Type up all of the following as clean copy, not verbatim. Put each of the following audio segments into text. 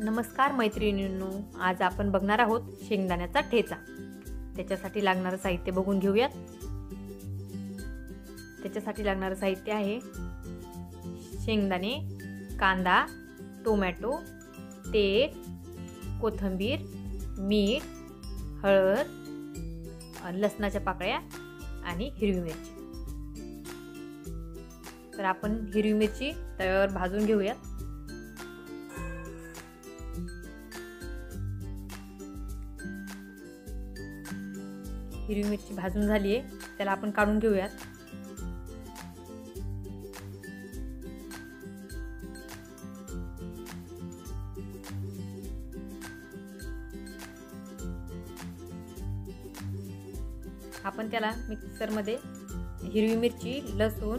नमस्कार मैत्रिणींनो, आज आपण बघणार आहोत शेंगदाण्याचा ठेचा। त्याच्यासाठी लागणारे साहित्य बघून घेऊयात। त्याच्यासाठी लागणारे साहित्य आहे शेंगदाणे, कांदा, टोमॅटो, तेल, कोथिंबीर, मीठ, हळद, लसणाच्या पाकळ्या आणि हिरवी मिरची। तर आपण हिरवी मिरची तव्यावर भाजून घेऊयात। हिरवी मिरची भाजून झाली आहे, त्याला आपण काढून घेऊयात। आपण त्याला मिक्सर मध्ये हिरवी मिरची, लसूण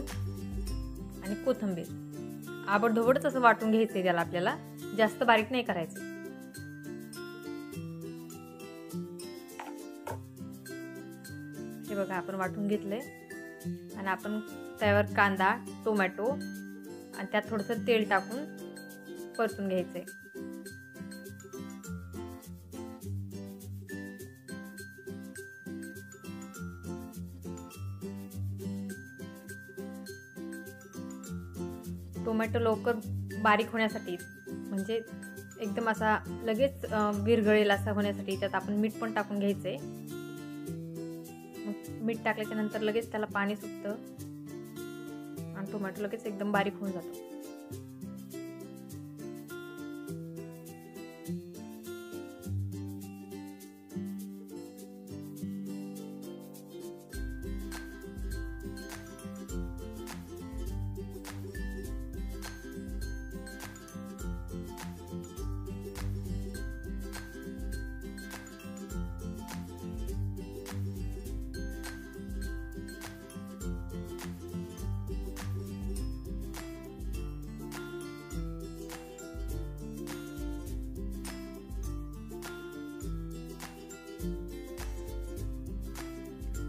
आणि कोथिंबीर आबडधोबडच असं वाटून घ्यायचंय। त्याला आपल्याला जास्त बारीक नाही करायचं। हे बघा, आपण वाटून घेतलंय आणि आपण त्यावर कांदा, टोमॅटो आणि त्यात थोडंसं तेल टाकून परतून घ्यायचंय। टोमॅटो लवकर बारीक होण्यासाठी, म्हणजे एकदम असा लगेच विरघळेल असा होण्यासाठी त्यात आपण मीठ पण टाकून घ्यायचंय। मीठ टाकल्याच्या नंतर लगेच त्याला पाणी सुटतं आणि टोमॅटो लगेच एकदम बारीक होऊन जातो।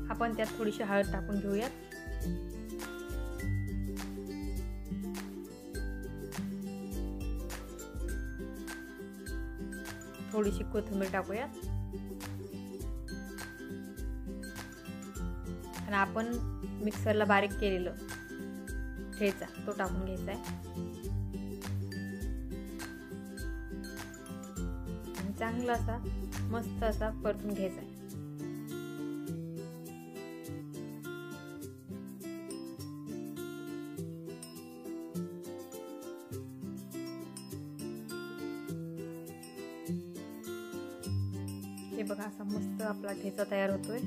आपण त्यात थोडीशी हळद टाकून घेऊयात। थोडीशी कोथिंबीर टाकूयात आणि आपण मिक्सरला बारीक केलेलं ठेचा तो टाकून घ्यायचा आहे आणि चांगला असा मस्त असा परतून घ्यायचा आहे। हे बघा, असा मस्त आपला ठेचा तयार होतोय।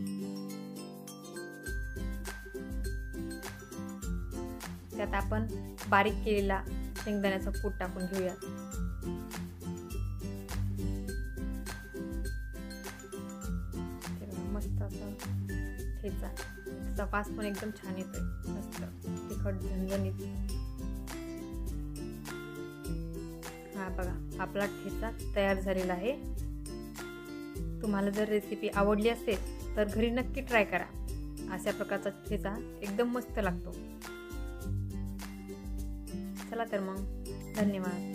त्यात आपण बारीक केलेला शेंगदाण्याचा कूट टाकून घेऊयात। मस्त असा ठेचा, त्याचा वास पण एकदम छान येतोय, मस्त तिखट झणझणीत। हा बघा, आपला ठेचा तयार झालेला आहे। तुम्हाला जर रेसिपी आवडली असेल तर घरी नक्की ट्राय करा। अशा प्रकारचा ठेचा एकदम मस्त लागतो। चला तर मग, धन्यवाद।